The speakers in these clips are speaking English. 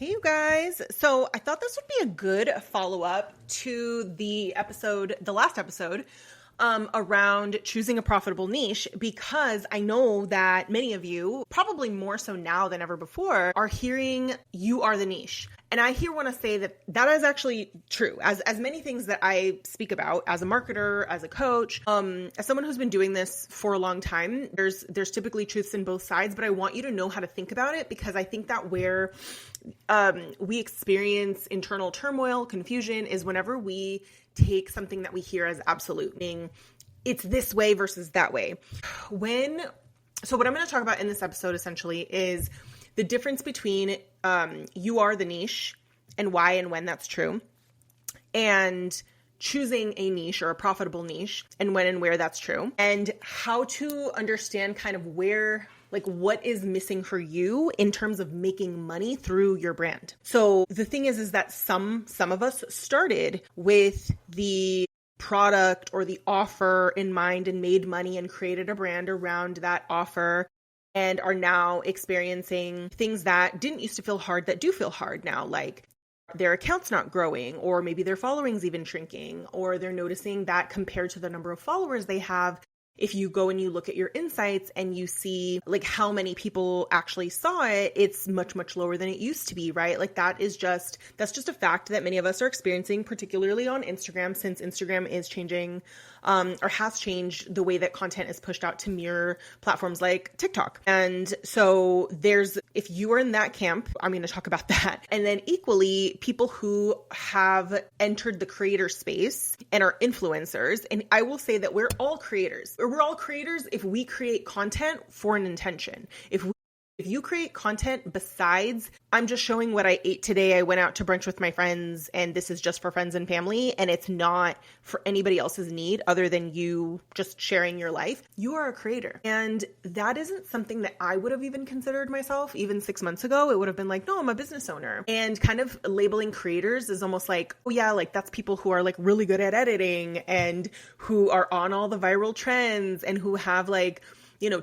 Hey, you guys. So I thought this would be a good follow-up to the last episode, around choosing a profitable niche, because I know that many of you, probably more so now than ever before, are hearing you are the niche. And I here want to say that that is actually true. As many things that I speak about as a marketer, as a coach, as someone who's been doing this for a long time, there's typically truths in both sides, but I want you to know how to think about it, because I think that where we experience internal turmoil, confusion, is whenever we take something that we hear as absolute, meaning it's this way versus that way. So what I'm going to talk about in this episode essentially is the difference between you are the niche and why and when that's true, and choosing a niche or a profitable niche and when and where that's true, and how to understand kind of where, like, what is missing for you in terms of making money through your brand. So the thing is that some of us started with the product or the offer in mind and made money and created a brand around that offer, and are now experiencing things that didn't used to feel hard that do feel hard now, like their account's not growing, or maybe their following's even shrinking, or they're noticing that compared to the number of followers they have, if you go and you look at your insights and you see like how many people actually saw it, it's much, much lower than it used to be, right? Like that's just a fact that many of us are experiencing, particularly on Instagram, since Instagram is changing, or has changed the way that content is pushed out to mirror platforms like TikTok. And so if you are in that camp, I'm going to talk about that. And then equally, people who have entered the creator space and are influencers. And I will say that we're all creators. We're all creators if we create content for an intention. If you create content besides, I'm just showing what I ate today, I went out to brunch with my friends, and this is just for friends and family, and it's not for anybody else's need other than you just sharing your life, you are a creator. And that isn't something that I would have even considered myself even 6 months ago. It would have been like, no, I'm a business owner. And kind of labeling creators is almost like, oh yeah, like that's people who are like really good at editing and who are on all the viral trends and who have like,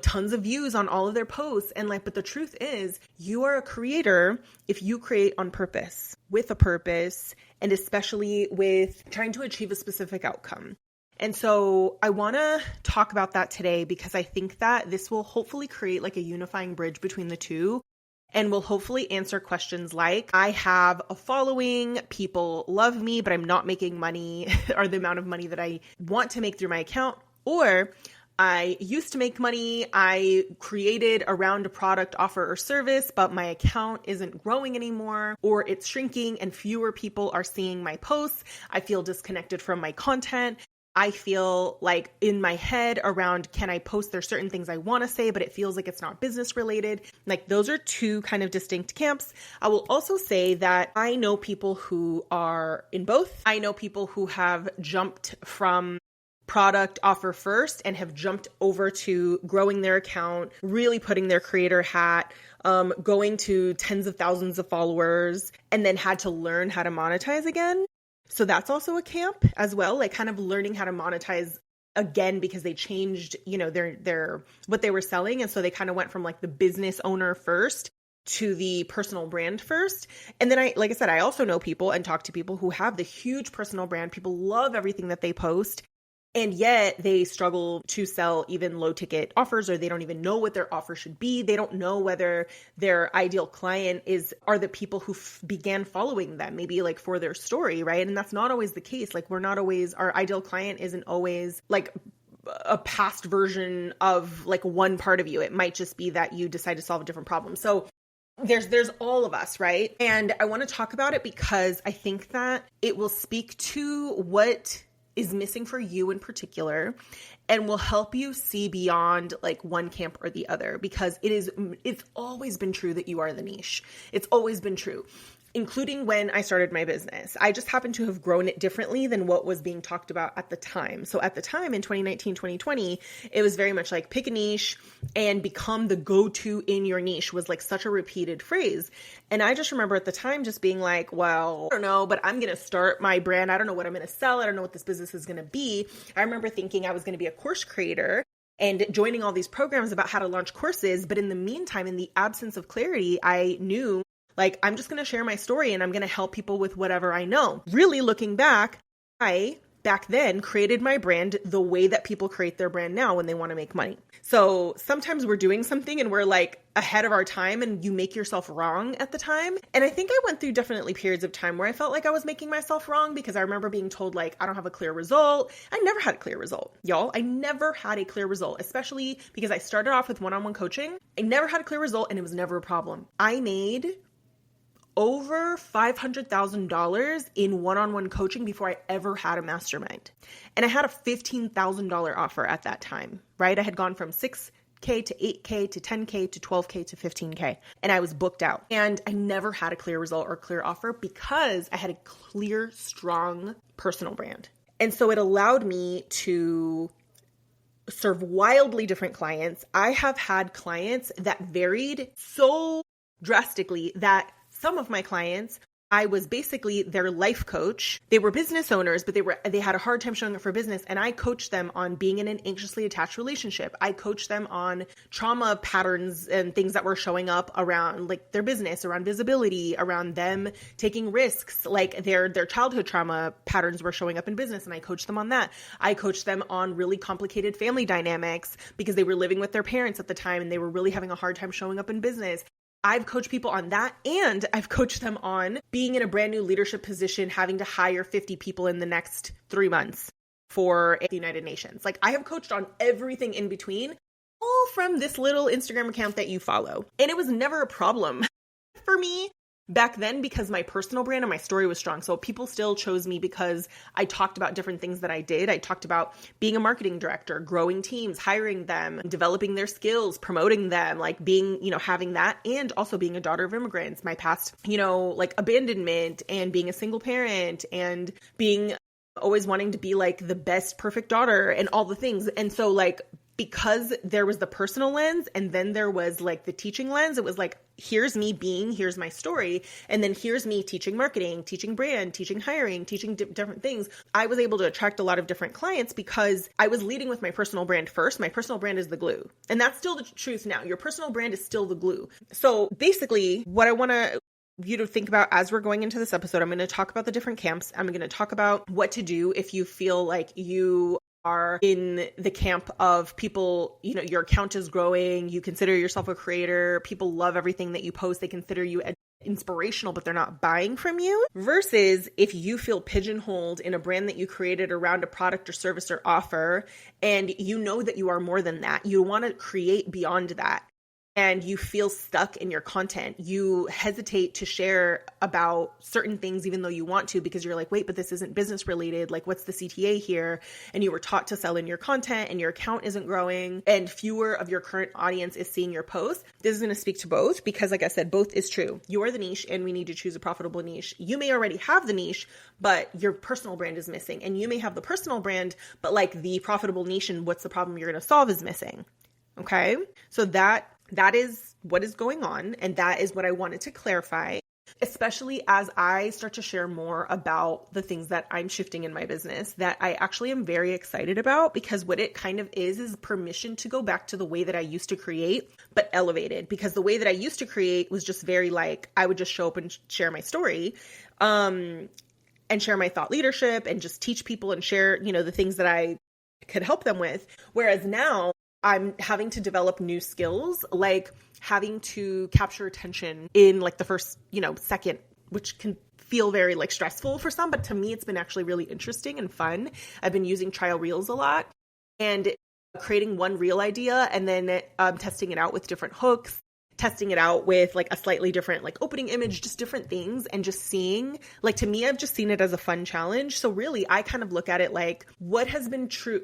tons of views on all of their posts. And but the truth is, you are a creator if you create on purpose, with a purpose, and especially with trying to achieve a specific outcome. And so I want to talk about that today, because I think that this will hopefully create like a unifying bridge between the two, and will hopefully answer questions like, I have a following, people love me, but I'm not making money or the amount of money that I want to make through my account, or I used to make money, I created around a product, offer, or service, but my account isn't growing anymore, or it's shrinking and fewer people are seeing my posts. I feel disconnected from my content. I feel like in my head around, can I post? There's certain things I want to say, but it feels like it's not business related. Like those are two kind of distinct camps. I will also say that I know people who are in both. I know people who have jumped from product offer first and have jumped over to growing their account, really putting their creator hat, going to tens of thousands of followers, and then had to learn how to monetize again. So that's also a camp as well, like kind of learning how to monetize again because they changed, their what they were selling. And so they kind of went from like the business owner first to the personal brand first. And then like I said, I also know people and talk to people who have the huge personal brand. People love everything that they post, and yet they struggle to sell even low ticket offers, or they don't even know what their offer should be. They don't know whether their ideal client are the people who began following them, maybe like for their story, right? And that's not always the case. Like our ideal client isn't always like a past version of like one part of you. It might just be that you decide to solve a different problem. So there's all of us, right? And I want to talk about it because I think that it will speak to what is missing for you in particular, and will help you see beyond like one camp or the other, because it's always been true that you are the niche. It's always been true. including when I started my business. I just happened to have grown it differently than what was being talked about at the time. So at the time in 2019, 2020, it was very much like pick a niche and become the go-to in your niche was like such a repeated phrase. And I just remember at the time just being like, well, I don't know, but I'm going to start my brand. I don't know what I'm going to sell. I don't know what this business is going to be. I remember thinking I was going to be a course creator and joining all these programs about how to launch courses. But in the meantime, in the absence of clarity, I knew Like, I'm just going to share my story and I'm going to help people with whatever I know. Really looking back, I back then created my brand the way that people create their brand now when they want to make money. So sometimes we're doing something and we're like ahead of our time and you make yourself wrong at the time. And I think I went through definitely periods of time where I felt like I was making myself wrong because I remember being told like, I don't have a clear result. I never had a clear result, y'all. I never had a clear result, especially because I started off with one-on-one coaching. I never had a clear result and it was never a problem. I made over $500,000 in one-on-one coaching before I ever had a mastermind. And I had a $15,000 offer at that time, right? I had gone from $6K to $8K to $10K to $12K to $15K. And I was booked out. And I never had a clear result or clear offer because I had a clear, strong personal brand. And so it allowed me to serve wildly different clients. I have had clients that varied so drastically that some of my clients, I was basically their life coach. They were business owners, but they had a hard time showing up for business. And I coached them on being in an anxiously attached relationship. I coached them on trauma patterns and things that were showing up around like their business, around visibility, around them taking risks, like their childhood trauma patterns were showing up in business. And I coached them on that. I coached them on really complicated family dynamics because they were living with their parents at the time and they were really having a hard time showing up in business. I've coached people on that, and I've coached them on being in a brand new leadership position, having to hire 50 people in the next 3 months for the United Nations. Like, I have coached on everything in between, all from this little Instagram account that you follow. And it was never a problem for me back then because my personal brand and my story was strong. So people still chose me because I talked about different things that I did. I talked about being a marketing director, growing teams, hiring them, developing their skills, promoting them, like being, having that, and also being a daughter of immigrants, my past, like abandonment and being a single parent and being always wanting to be like the best perfect daughter and all the things. And so like, because there was the personal lens and then there was like the teaching lens, it was like, here's me here's my story. And then here's me teaching marketing, teaching brand, teaching hiring, teaching different things. I was able to attract a lot of different clients because I was leading with my personal brand first. My personal brand is the glue. And that's still the truth now. Your personal brand is still the glue. So basically what I want you to think about as we're going into this episode, I'm going to talk about the different camps. I'm going to talk about what to do if you feel like you are in the camp of people, your account is growing, you consider yourself a creator, people love everything that you post, they consider you inspirational, but they're not buying from you, versus if you feel pigeonholed in a brand that you created around a product or service or offer, and you know that you are more than that. You want to create beyond that. And you feel stuck in your content. You hesitate to share about certain things, even though you want to, because you're like, wait, but this isn't business related. Like, what's the CTA here? And you were taught to sell in your content and your account isn't growing and fewer of your current audience is seeing your posts. This is going to speak to both because, like I said, both is true. You are the niche and we need to choose a profitable niche. You may already have the niche, but your personal brand is missing. And you may have the personal brand, but like the profitable niche and what's the problem you're going to solve is missing. Okay. So that is what is going on. And that is what I wanted to clarify, especially as I start to share more about the things that I'm shifting in my business that I actually am very excited about, because what it kind of is permission to go back to the way that I used to create, but elevated, because the way that I used to create was just very like, I would just show up and share my story, and share my thought leadership and just teach people and share, the things that I could help them with. Whereas now I'm having to develop new skills, like having to capture attention in like the first, second, which can feel very like stressful for some, but to me, it's been actually really interesting and fun. I've been using trial reels a lot and creating one reel idea and then testing it out with different hooks, testing it out with like a slightly different like opening image, just different things, and just seeing, like, to me, I've just seen it as a fun challenge. So really, I kind of look at it like what has been true,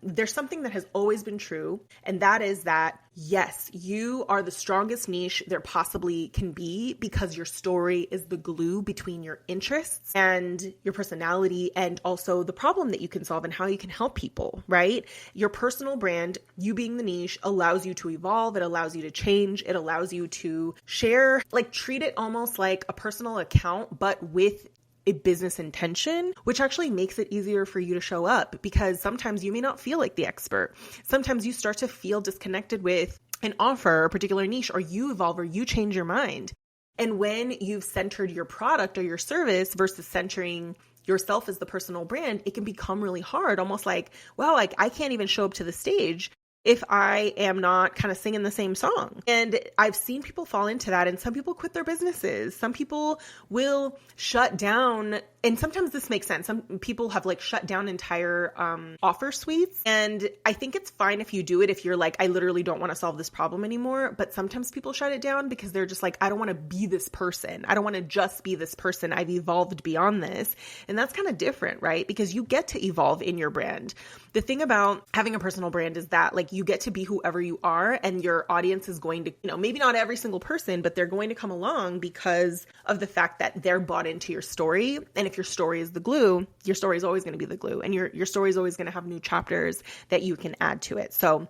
there's something that has always been true. And that is that, yes, you are the strongest niche there possibly can be because your story is the glue between your interests and your personality and also the problem that you can solve and how you can help people, right? Your personal brand, you being the niche, allows you to evolve. It allows you to change. It allows you to share, like treat it almost like a personal account, but with a business intention, which actually makes it easier for you to show up, because sometimes you may not feel like the expert. Sometimes you start to feel disconnected with an offer, a particular niche, or you evolve or you change your mind. And when you've centered your product or your service versus centering yourself as the personal brand, it can become really hard, almost like, well, like I can't even show up to the stage if I am not kind of singing the same song. And I've seen people fall into that, and some people quit their businesses. Some people will shut down, and sometimes this makes sense. Some people have like shut down entire offer suites. And I think it's fine if you do it if you're like, I literally don't want to solve this problem anymore. But sometimes people shut it down because they're just like, I don't want to be this person. I don't want to just be this person. I've evolved beyond this. And that's kind of different, right? Because you get to evolve in your brand. The thing about having a personal brand is that like you get to be whoever you are, and your audience is going to, maybe not every single person, but they're going to come along because of the fact that they're bought into your story. And if your story is the glue, your story is always going to be the glue, and your story is always going to have new chapters that you can add to it. So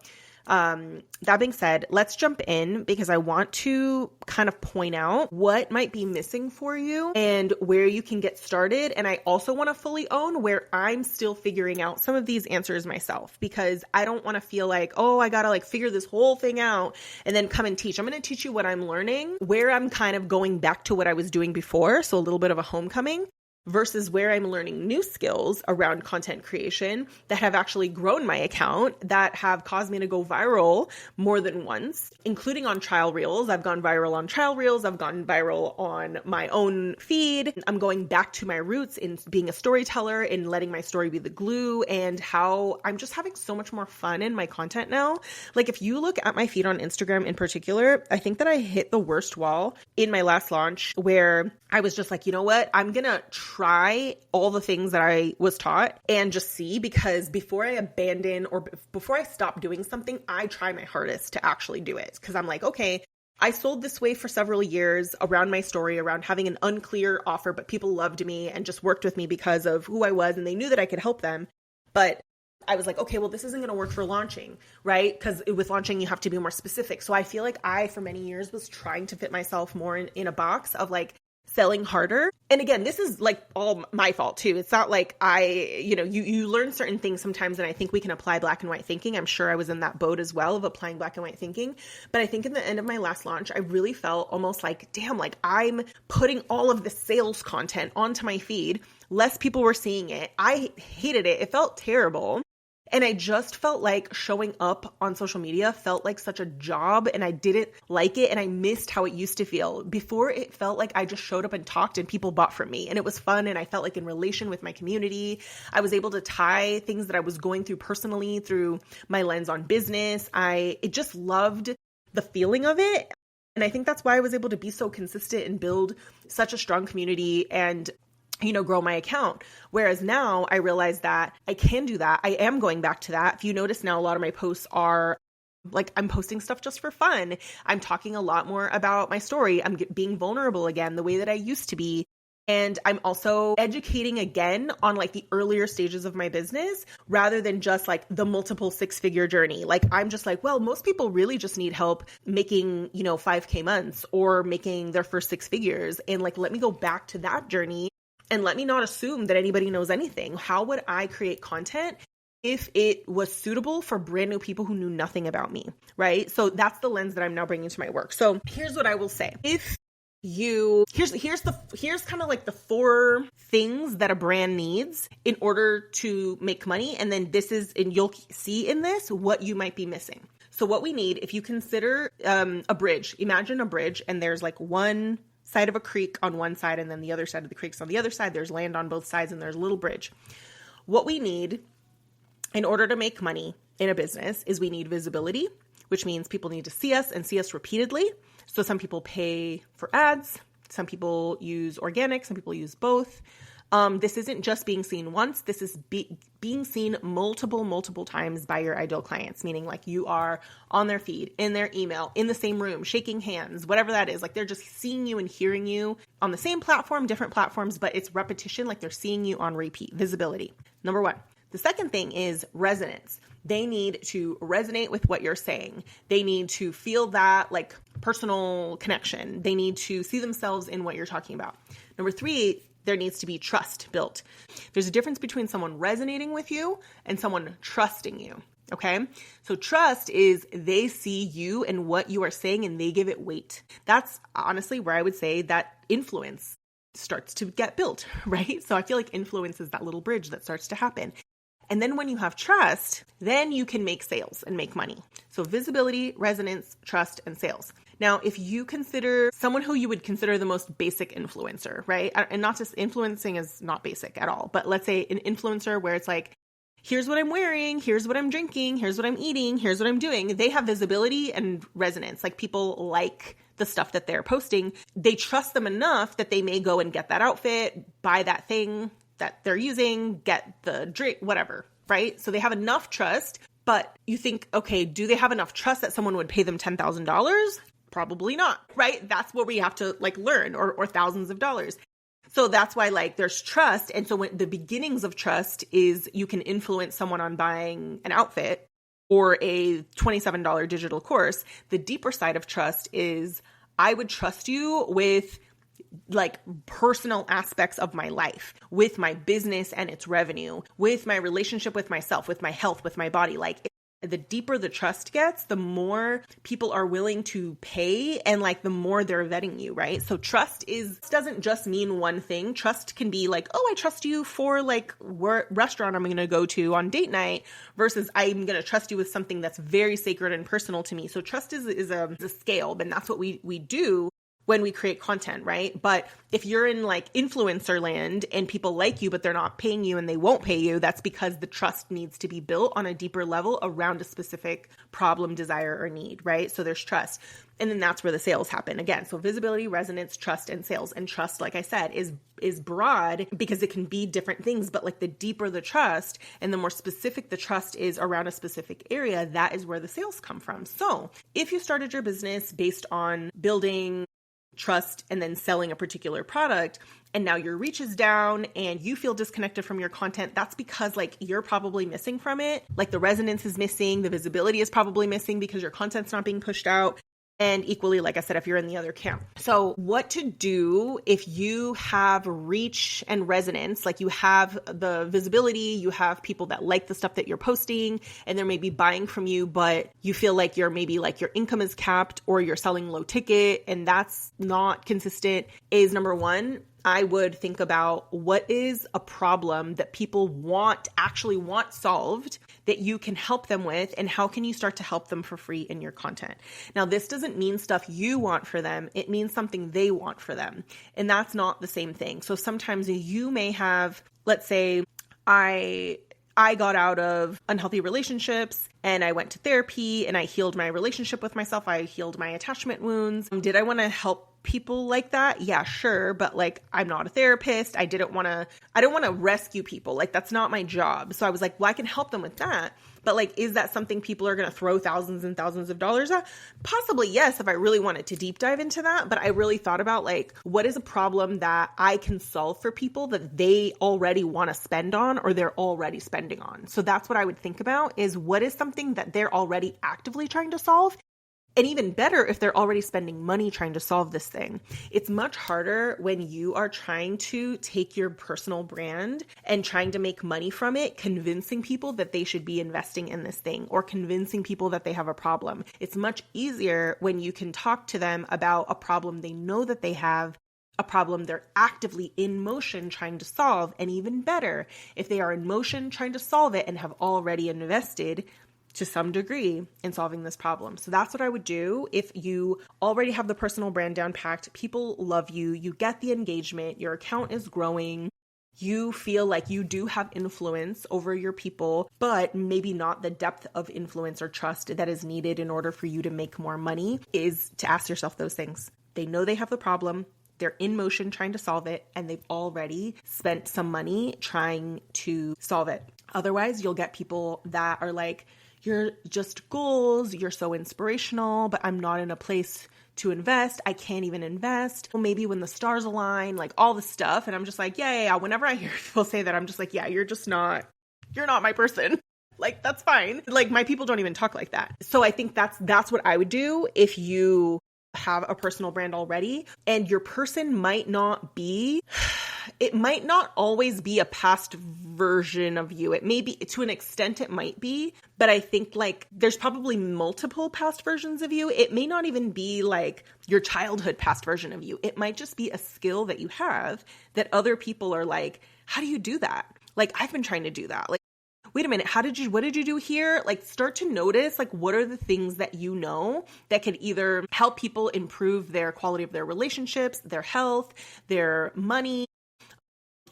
that being said, let's jump in because I want to kind of point out what might be missing for you and where you can get started. And I also want to fully own where I'm still figuring out some of these answers myself, because I don't want to feel like, oh, I got to like figure this whole thing out and then come and teach. I'm going to teach you what I'm learning, where I'm kind of going back to what I was doing before. So a little bit of a homecoming, versus where I'm learning new skills around content creation that have actually grown my account, that have caused me to go viral more than once, including on trial reels. I've gone viral on trial reels. I've gone viral on my own feed. I'm going back to my roots in being a storyteller and letting my story be the glue, and how I'm just having so much more fun in my content now. Like if you look at my feed on Instagram in particular, I think that I hit the worst wall in my last launch where I was just like, you know what? I'm going to try all the things that I was taught and just see, because before I abandon or before I stop doing something, I try my hardest to actually do it. Because I'm like, okay, I sold this way for several years around my story, around having an unclear offer, but people loved me and just worked with me because of who I was, and they knew that I could help them. But I was like, okay, well, this isn't going to work for launching, right? Because with launching, you have to be more specific. So I feel like I, for many years, was trying to fit myself more in a box of like, selling harder. And again, this is like all my fault too. It's not like you learn certain things sometimes, and I think we can apply black and white thinking. I'm sure I was in that boat as well of applying black and white thinking. But I think in the end of my last launch, I really felt almost like, damn, like I'm putting all of the sales content onto my feed. Less people were seeing it. I hated it. It felt terrible. And I just felt like showing up on social media felt like such a job, and I didn't like it, and I missed how it used to feel. Before, it felt like I just showed up and talked and people bought from me, and it was fun, and I felt like in relation with my community. I was able to tie things that I was going through personally through my lens on business. I just loved the feeling of it. And I think that's why I was able to be so consistent and build such a strong community and grow my account. Whereas now I realize that I can do that. I am going back to that. If you notice now, a lot of my posts are like, I'm posting stuff just for fun. I'm talking a lot more about my story. I'm being vulnerable again, the way that I used to be. And I'm also educating again on like the earlier stages of my business, rather than just like the multiple 6-figure journey. Like I'm just like, well, most people really just need help making, 5K months or making their first 6 figures. And like, let me go back to that journey. And let me not assume that anybody knows anything. How would I create content if it was suitable for brand new people who knew nothing about me, right? So that's the lens that I'm now bringing to my work. So here's what I will say. Here's kind of like the 4 things that a brand needs in order to make money. And then and you'll see in this what you might be missing. So what we need, if you consider a bridge, imagine a bridge, and there's like one side of a creek on one side, and then the other side of the creek's on the other side. There's land on both sides, and there's a little bridge. What we need in order to make money in a business is we need visibility, which means people need to see us and see us repeatedly. So some people pay for ads, some people use organic, some people use both. This isn't just being seen once. This is being seen multiple times by your ideal clients, meaning like you are on their feed, in their email, in the same room, shaking hands, whatever that is. Like they're just seeing you and hearing you on the same platform, different platforms, but it's repetition. Like they're seeing you on repeat. Visibility. Number 1. The second thing is resonance. They need to resonate with what you're saying. They need to feel that like personal connection. They need to see themselves in what you're talking about. Number 3, there needs to be trust built. There's a difference between someone resonating with you and someone trusting you. Okay. So trust is they see you and what you are saying and they give it weight. That's honestly where I would say that influence starts to get built, right? So I feel like influence is that little bridge that starts to happen. And then when you have trust, then you can make sales and make money. So visibility, resonance, trust, and sales. Now, if you consider someone who you would consider the most basic influencer, right? And not just influencing is not basic at all, but let's say an influencer where it's like, here's what I'm wearing, here's what I'm drinking, here's what I'm eating, here's what I'm doing. They have visibility and resonance. Like people like the stuff that they're posting. They trust them enough that they may go and get that outfit, buy that thing that they're using, get the drink, whatever, right? So they have enough trust, but you think, okay, do they have enough trust that someone would pay them $10,000? Probably not, right? That's what we have to like learn, or thousands of dollars. So that's why like there's trust. And so when the beginnings of trust is you can influence someone on buying an outfit or a $27 digital course. The deeper side of trust is I would trust you with like personal aspects of my life, with my business and its revenue, with my relationship with myself, with my health, with my body. Like the deeper the trust gets, the more people are willing to pay and like the more they're vetting you, right? So trust doesn't just mean one thing. Trust can be like, oh, I trust you for like restaurant I'm going to go to on date night versus I'm going to trust you with something that's very sacred and personal to me. So trust is a scale, and that's what we do when we create content, right? But if you're in like influencer land and people like you, but they're not paying you and they won't pay you, that's because the trust needs to be built on a deeper level around a specific problem, desire, or need, right? So there's trust. And then that's where the sales happen again. So visibility, resonance, trust, and sales. And trust, like I said, is broad because it can be different things, but like the deeper the trust and the more specific the trust is around a specific area, that is where the sales come from. So if you started your business based on building trust and then selling a particular product, and now your reach is down and you feel disconnected from your content, that's because like you're probably missing from it. Like the resonance is missing, the visibility is probably missing because your content's not being pushed out. And equally, like I said, if you're in the other camp. So what to do if you have reach and resonance, like you have the visibility, you have people that like the stuff that you're posting and they're maybe buying from you, but you feel like your income is capped or you're selling low ticket and that's not consistent, is number one, I would think about what is a problem that people actually want solved that you can help them with, and how can you start to help them for free in your content. Now, this doesn't mean stuff you want for them. It means something they want for them. And that's not the same thing. So sometimes you may have, let's say, I got out of unhealthy relationships and I went to therapy and I healed my relationship with myself. I healed my attachment wounds. Did I want to help people like that? Yeah, sure. But like, I'm not a therapist. I don't want to rescue people. Like, that's not my job. So I was like, well, I can help them with that. But like, is that something people are going to throw thousands and thousands of dollars at? Possibly, yes, if I really wanted to deep dive into that. But I really thought about like, what is a problem that I can solve for people that they already want to spend on or they're already spending on? So that's what I would think about, is what is something that they're already actively trying to solve? And even better if they're already spending money trying to solve this thing. It's much harder when you are trying to take your personal brand and trying to make money from it, convincing people that they should be investing in this thing or convincing people that they have a problem. It's much easier when you can talk to them about a problem they know that they have, a problem they're actively in motion trying to solve, and even better if they are in motion trying to solve it and have already invested to some degree in solving this problem. So that's what I would do if you already have the personal brand down packed, people love you, you get the engagement, your account is growing, you feel like you do have influence over your people, but maybe not the depth of influence or trust that is needed in order for you to make more money, is to ask yourself those things. They know they have the problem, they're in motion trying to solve it, and they've already spent some money trying to solve it. Otherwise, you'll get people that are like, you're just goals, you're so inspirational, but I'm not in a place to invest. I can't even invest. Well, maybe when the stars align, like all the stuff. And I'm just like, yeah. Whenever I hear people say that, I'm just like, yeah, you're not my person. Like, that's fine. Like, my people don't even talk like that. So I think that's what I would do if you have a personal brand already, and your person might not be It might not always be a past version of you. It may be, to an extent it might be, but I think like there's probably multiple past versions of you. It may not even be like your childhood past version of you. It might just be a skill that you have that other people are like, how do you do that? Like, I've been trying to do that. Like, wait a minute, what did you do here? Like, start to notice, like, what are the things that you know that could either help people improve their quality of their relationships, their health, their money,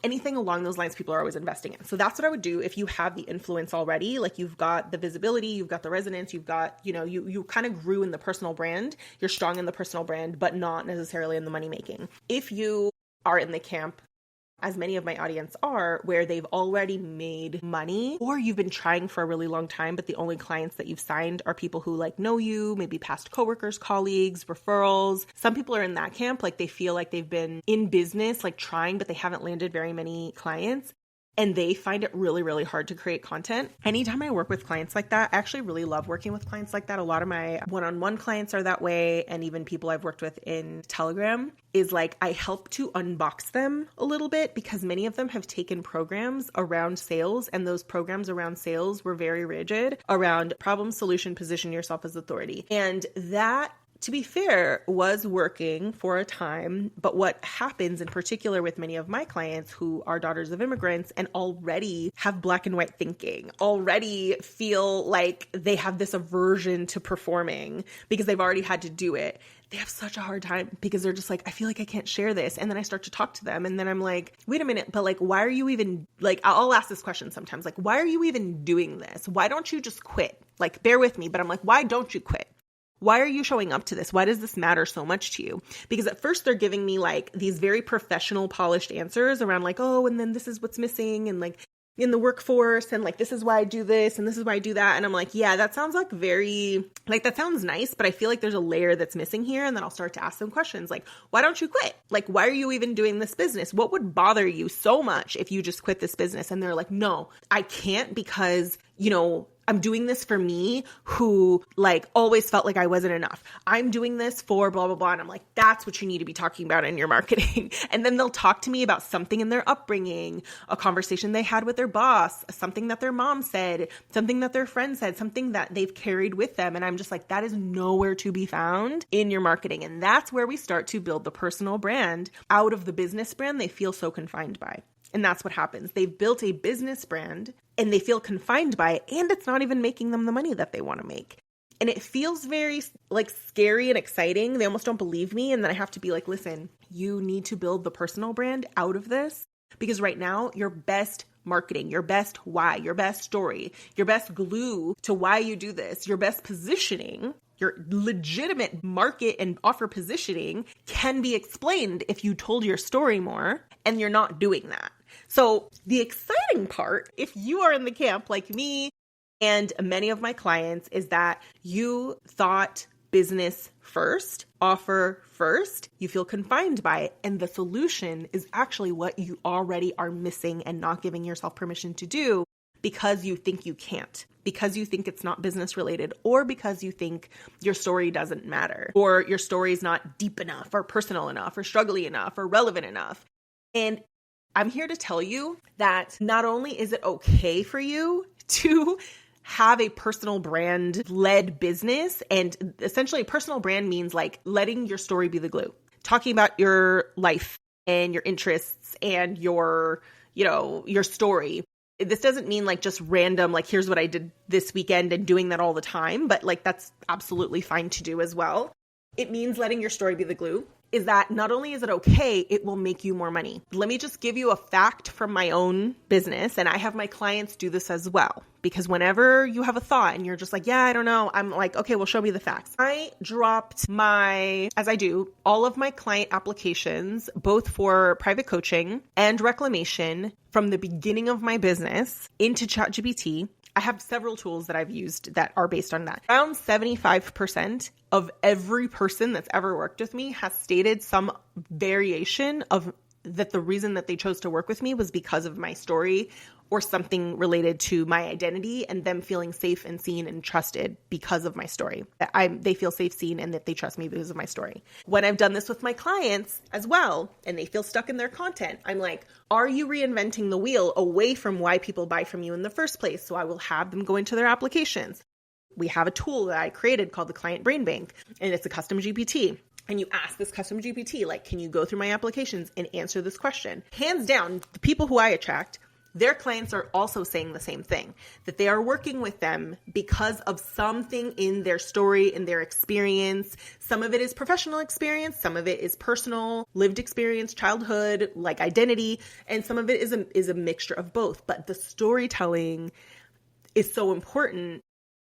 anything along those lines people are always investing in. So that's what I would do if you have the influence already. Like, you've got the visibility, you've got the resonance, you've got, you kind of grew in the personal brand. You're strong in the personal brand, but not necessarily in the money making. If you are in the camp, as many of my audience are, where they've already made money, or you've been trying for a really long time, but the only clients that you've signed are people who like know you, maybe past coworkers, colleagues, referrals. Some people are in that camp, like they feel like they've been in business, like trying, but they haven't landed very many clients. And they find it really, really hard to create content. Anytime I work with clients like that, I actually really love working with clients like that. A lot of my one-on-one clients are that way. And even people I've worked with in Telegram is like, I help to unbox them a little bit because many of them have taken programs around sales. And those programs around sales were very rigid around problem, solution, position yourself as authority. And that, to be fair, was working for a time. But what happens in particular with many of my clients who are daughters of immigrants and already have black and white thinking, already feel like they have this aversion to performing because they've already had to do it. They have such a hard time because they're just like, I feel like I can't share this. And then I start to talk to them and then I'm like, wait a minute, but like, why are you even, like, I'll ask this question sometimes, like, why are you even doing this? Why don't you just quit? Like, bear with me, but I'm like, why don't you quit? Why are you showing up to this? Why does this matter so much to you? Because at first they're giving me like these very professional, polished answers around like, oh, and then this is what's missing. And like in the workforce and like, this is why I do this and this is why I do that. And I'm like, yeah, that sounds like that sounds nice, but I feel like there's a layer that's missing here. And then I'll start to ask them questions like, why don't you quit? Like, why are you even doing this business? What would bother you so much if you just quit this business? And they're like, no, I can't because, I'm doing this for me who like always felt like I wasn't enough. I'm doing this for blah, blah, blah. And I'm like, that's what you need to be talking about in your marketing. And then they'll talk to me about something in their upbringing, a conversation they had with their boss, something that their mom said, something that their friend said, something that they've carried with them. And I'm just like, that is nowhere to be found in your marketing. And that's where we start to build the personal brand out of the business brand they feel so confined by. And that's what happens. They've built a business brand and they feel confined by it, and it's not even making them the money that they want to make. And it feels very like scary and exciting. They almost don't believe me. And then I have to be like, listen, you need to build the personal brand out of this because right now your best marketing, your best why, your best story, your best glue to why you do this, your best positioning, your legitimate market and offer positioning can be explained if you told your story more, and you're not doing that. So the exciting part, if you are in the camp like me and many of my clients, is that you thought business first, offer first, you feel confined by it, and the solution is actually what you already are missing and not giving yourself permission to do because you think you can't, because you think it's not business related, or because you think your story doesn't matter, or your story is not deep enough or personal enough or struggly enough or relevant enough. And I'm here to tell you that not only is it okay for you to have a personal brand led business, and essentially a personal brand means like letting your story be the glue, talking about your life and your interests and your story. This doesn't mean like just random, like here's what I did this weekend and doing that all the time, but like that's absolutely fine to do as well. It means letting your story be the glue. Is that not only is it okay, it will make you more money. Let me just give you a fact from my own business, and I have my clients do this as well. Because whenever you have a thought and you're just like, yeah, I don't know, I'm like, okay, well, show me the facts. I dropped as I do, all of my client applications, both for private coaching and reclamation from the beginning of my business into ChatGPT. I have several tools that I've used that are based on that. Around 75% of every person that's ever worked with me has stated some variation of that the reason that they chose to work with me was because of my story or something related to my identity and them feeling safe and seen and trusted because of my story. They feel safe, seen, and that they trust me because of my story. When I've done this with my clients as well, and they feel stuck in their content, I'm like, are you reinventing the wheel away from why people buy from you in the first place? So I will have them go into their applications. We have a tool that I created called the Client Brain Bank, and it's a custom GPT. And you ask this custom GPT, like, can you go through my applications and answer this question? Hands down, the people who I attract, their clients are also saying the same thing, that they are working with them because of something in their story, in their experience. Some of it is professional experience, some of it is personal, lived experience, childhood, like identity, and some of it is a mixture of both. But the storytelling is so important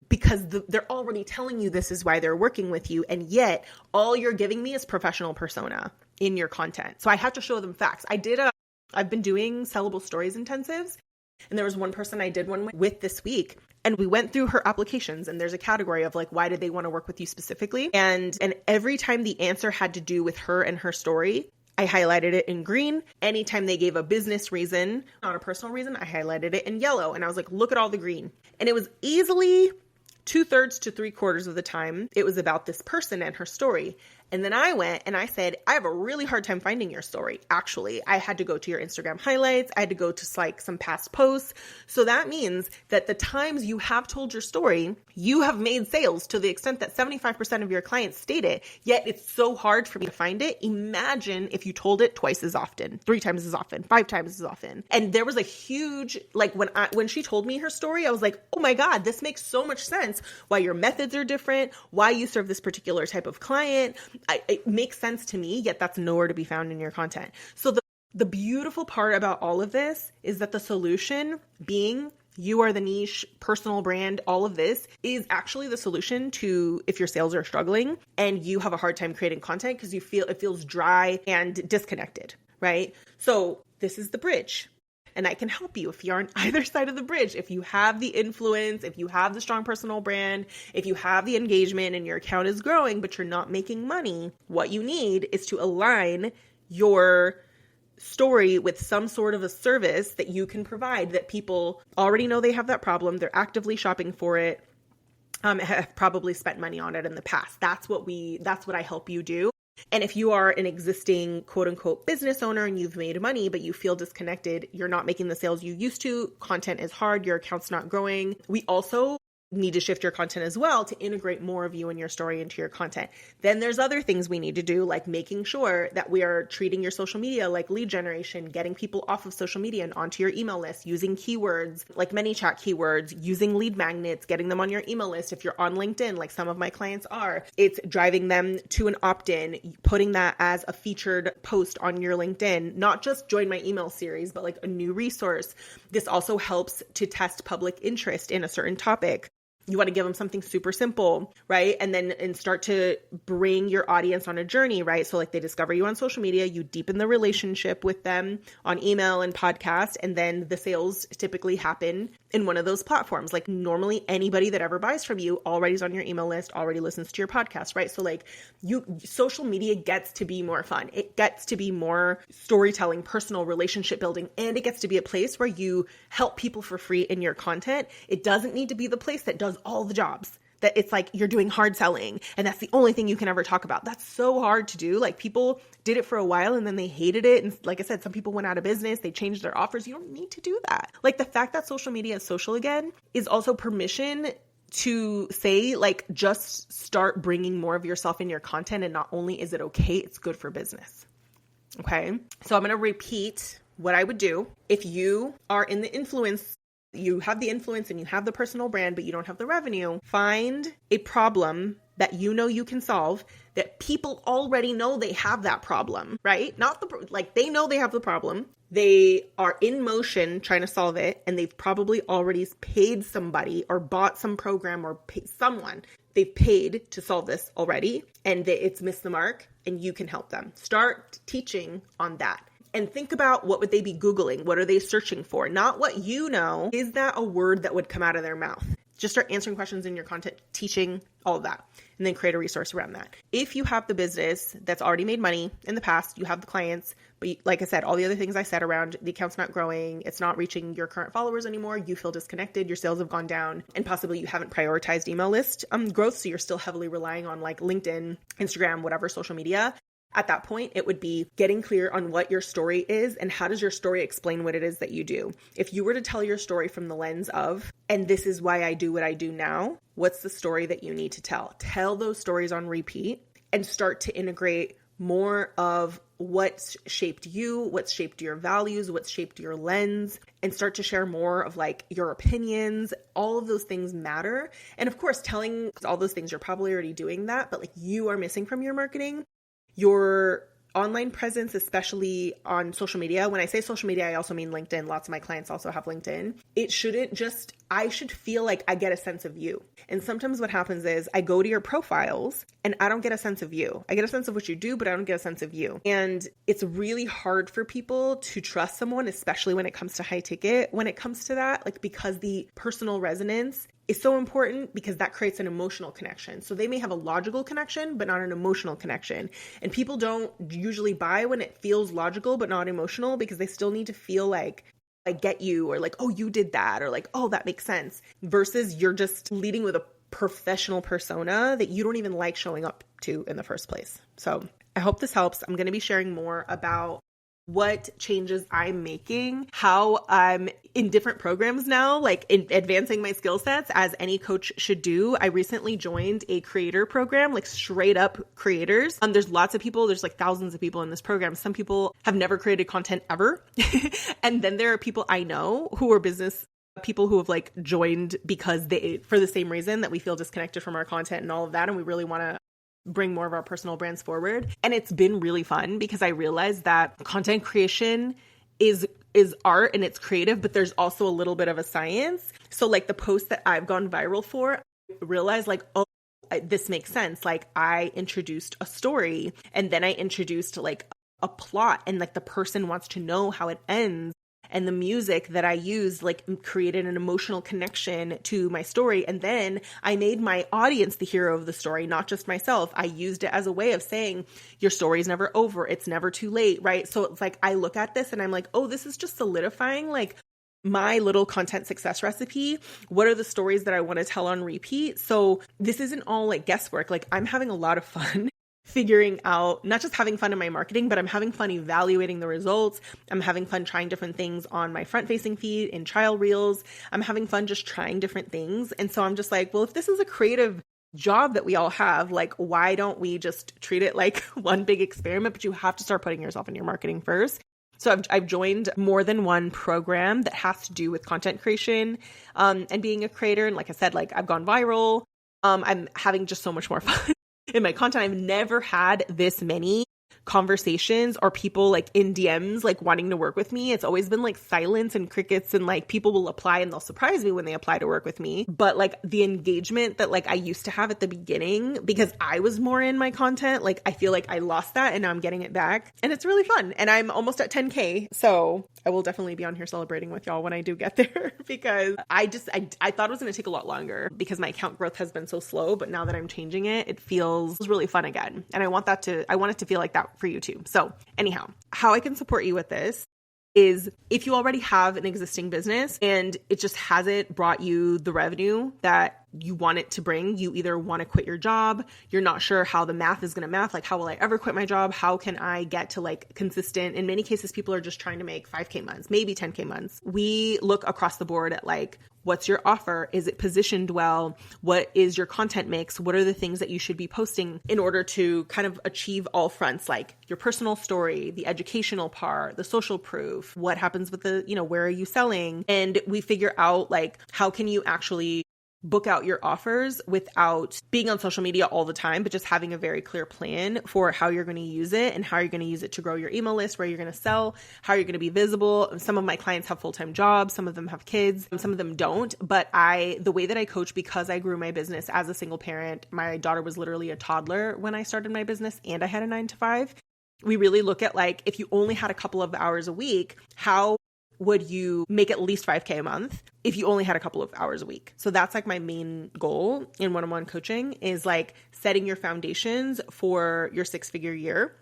because they're already telling you this is why they're working with you, and yet all you're giving me is professional persona in your content. So I have to show them facts. I've been doing sellable stories intensives, and there was one person I did one with this week, and we went through her applications, and there's a category of like, why did they want to work with you specifically? And every time the answer had to do with her and her story, I highlighted it in green. Anytime they gave a business reason, not a personal reason, I highlighted it in yellow. And I was like, look at all the green. And it was easily 2/3 to 3/4 of the time, it was about this person and her story. And then I went and I said, I have a really hard time finding your story. Actually, I had to go to your Instagram highlights. I had to go to like some past posts. So that means that the times you have told your story, you have made sales to the extent that 75% of your clients state it, yet it's so hard for me to find it. Imagine if you told it twice as often, 3 times as often, 5 times as often. And there was a huge, like when she told me her story, I was like, oh my God, this makes so much sense. Why your methods are different, why you serve this particular type of client. It makes sense to me, yet that's nowhere to be found in your content. So the beautiful part about all of this is that the solution being you are the niche, personal brand, all of this is actually the solution to if your sales are struggling and you have a hard time creating content because it feels dry and disconnected, right? So this is the bridge. And I can help you if you're on either side of the bridge. If you have the influence, if you have the strong personal brand, if you have the engagement and your account is growing, but you're not making money, what you need is to align your story with some sort of a service that you can provide that people already know they have that problem. They're actively shopping for it, have probably spent money on it in the past. That's what I help you do. And if you are an existing quote unquote business owner and you've made money, but you feel disconnected, you're not making the sales you used to, content is hard, your account's not growing. We also need to shift your content as well to integrate more of you and your story into your content. Then there's other things we need to do, like making sure that we are treating your social media like lead generation, getting people off of social media and onto your email list, using keywords like ManyChat keywords, using lead magnets, getting them on your email list. If you're on LinkedIn, like some of my clients are, it's driving them to an opt-in, putting that as a featured post on your LinkedIn, not just join my email series, but like a new resource. This also helps to test public interest in a certain topic. You want to give them something super simple, right? And start to bring your audience on a journey, right? So like they discover you on social media, you deepen the relationship with them on email and podcast, and then the sales typically happen in one of those platforms. Like normally anybody that ever buys from you already is on your email list, already listens to your podcast, right? So like social media gets to be more fun. It gets to be more storytelling, personal relationship building, and it gets to be a place where you help people for free in your content. It doesn't need to be the place that does all the jobs, that it's like you're doing hard selling and that's the only thing you can ever talk about. That's so hard to do. Like people did it for a while and then they hated it. And like I said, some people went out of business, they changed their offers. You don't need to do that. Like the fact that social media is social again is also permission to say like, just start bringing more of yourself in your content. And not only is it okay, it's good for business. Okay. So I'm going to repeat what I would do if you are in the influence. You have the influence and you have the personal brand, but you don't have the revenue. Find a problem that you know you can solve, that people already know they have that problem, right? They know they have the problem. They are in motion trying to solve it, and they've probably already paid somebody or bought some program or paid someone. They've paid to solve this already, and it's missed the mark, and you can help them. Start teaching on that. And think about what would they be Googling? What are they searching for? Not what you know. Is that a word that would come out of their mouth? Just start answering questions in your content, teaching, all of that, and then create a resource around that. If you have the business that's already made money in the past, you have the clients, but like I said, all the other things I said around the account's not growing, it's not reaching your current followers anymore, you feel disconnected, your sales have gone down, and possibly you haven't prioritized email list growth, so you're still heavily relying on like LinkedIn, Instagram, whatever social media. At that point, it would be getting clear on what your story is and how does your story explain what it is that you do. If you were to tell your story from the lens of, and this is why I do what I do now, what's the story that you need to tell? Tell those stories on repeat and start to integrate more of what's shaped you, what's shaped your values, what's shaped your lens, and start to share more of like your opinions. All of those things matter. And of course, telling all those things, you're probably already doing that, but like you are missing from your marketing. Your online presence, especially on social media. When I say social media, I also mean LinkedIn. Lots of my clients also have LinkedIn. It shouldn't just, I should feel like I get a sense of you. And sometimes what happens is I go to your profiles and I don't get a sense of you. I get a sense of what you do, but I don't get a sense of you. And it's really hard for people to trust someone, especially when it comes to high ticket, when it comes to that, like because the personal resonance is so important because that creates an emotional connection. So they may have a logical connection, but not an emotional connection. And people don't usually buy when it feels logical, but not emotional because they still need to feel like I get you or like, oh, you did that or like, oh, that makes sense versus you're just leading with a professional persona that you don't even like showing up to in the first place. So I hope this helps. I'm going to be sharing more about what changes I'm making, how I'm in different programs now, like in advancing my skill sets as any coach should do. I recently joined a creator program, like straight up creators. There's lots of people, there's like thousands of people in this program. Some people have never created content ever. And then there are people I know who are business people who have like joined because they, for the same reason that we feel disconnected from our content and all of that. And we really want to bring more of our personal brands forward. And it's been really fun because I realized that content creation is art and it's creative, but there's also a little bit of a science. So like the post that I've gone viral for, I realized like, oh, this makes sense. Like I introduced a story and then I introduced like a plot and like the person wants to know how it ends. And the music that I used like created an emotional connection to my story. And then I made my audience the hero of the story, not just myself. I used it as a way of saying your story is never over. It's never too late, right? So it's like I look at this and I'm like, oh, this is just solidifying like my little content success recipe. What are the stories that I want to tell on repeat? So this isn't all like guesswork. Like I'm having a lot of fun figuring out, not just having fun in my marketing, but I'm having fun evaluating the results. I'm having fun trying different things on my front-facing feed, in trial reels. I'm having fun just trying different things. And so I'm just like, well, if this is a creative job that we all have, like, why don't we just treat it like one big experiment? But you have to start putting yourself in your marketing first. So I've joined more than one program that has to do with content creation and being a creator. And like I said, like I've gone viral. I'm having just so much more fun in my content. I've never had this many conversations or people like in DMs like wanting to work with me. It's always been like silence and crickets and like people will apply and they'll surprise me when they apply to work with me. But like the engagement that like I used to have at the beginning because I was more in my content, like I feel like I lost that and now I'm getting it back and it's really fun. And I'm almost at 10K. So I will definitely be on here celebrating with y'all when I do get there because I thought it was going to take a lot longer because my account growth has been so slow. But now that I'm changing it, it feels really fun again. And I want it to feel like that for you too. So anyhow, how I can support you with this is if you already have an existing business and it just hasn't brought you the revenue that you want it to bring, you either want to quit your job, you're not sure how the math is going to math, like how will I ever quit my job? How can I get to like consistent? In many cases, people are just trying to make 5K months, maybe 10K months. We look across the board at like, what's your offer? Is it positioned well? What is your content mix? What are the things that you should be posting in order to kind of achieve all fronts, like your personal story, the educational part, the social proof, what happens with the, where are you selling? And we figure out like, how can you actually book out your offers without being on social media all the time, but just having a very clear plan for how you're going to use it and how you're going to use it to grow your email list, where you're going to sell, how you're going to be visible. Some of my clients have full-time jobs. Some of them have kids. Some of them don't. But the way that I coach, because I grew my business as a single parent, my daughter was literally a toddler when I started my business and I had a 9 to 5. We really look at like, if you only had a couple of hours a week, how would you make at least 5K a month if you only had a couple of hours a week? So that's like my main goal in one-on-one coaching, is like setting your foundations for your 6-figure year.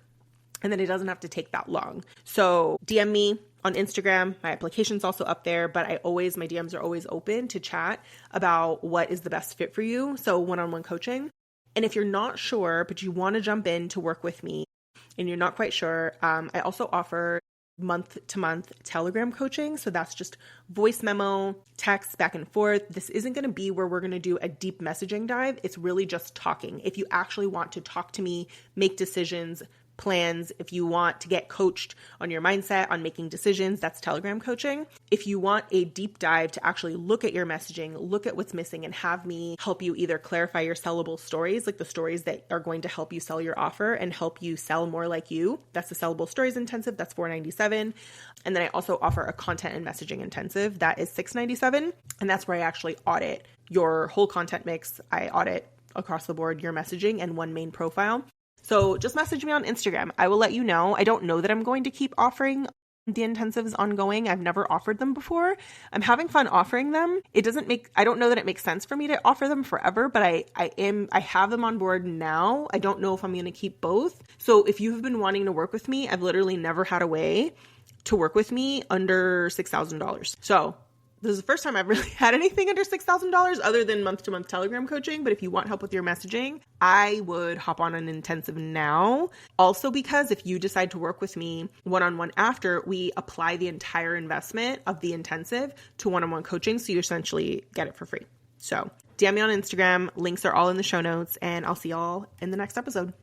And then it doesn't have to take that long. So DM me on Instagram. My application's also up there, but my DMs are always open to chat about what is the best fit for you. So one-on-one coaching. And if you're not sure, but you want to jump in to work with me and you're not quite sure, I also offer month-to-month Telegram coaching. So that's just voice memo, text back and forth. This isn't going to be where we're going to do a deep messaging dive. It's really just talking. If you actually want to talk to me, make decisions, plans, if you want to get coached on your mindset, on making decisions, that's Telegram coaching. If you want a deep dive to actually look at your messaging, look at what's missing, and have me help you either clarify your sellable stories, like the stories that are going to help you sell your offer and help you sell more like you, that's the Sellable Stories Intensive, that's $497. And then I also offer a content and messaging intensive, that is $697. And that's where I actually audit your whole content mix. I audit across the board your messaging and one main profile. So just message me on Instagram. I will let you know. I don't know that I'm going to keep offering the intensives ongoing. I've never offered them before. I'm having fun offering them. I don't know that it makes sense for me to offer them forever, but I have them on board now. I don't know if I'm going to keep both. So if you have been wanting to work with me, I've literally never had a way to work with me under $6,000. So this is the first time I've really had anything under $6,000 other than month-to-month Telegram coaching. But if you want help with your messaging, I would hop on an intensive now. Also, because if you decide to work with me one-on-one after, we apply the entire investment of the intensive to one-on-one coaching. So you essentially get it for free. So DM me on Instagram. Links are all in the show notes, and I'll see y'all in the next episode.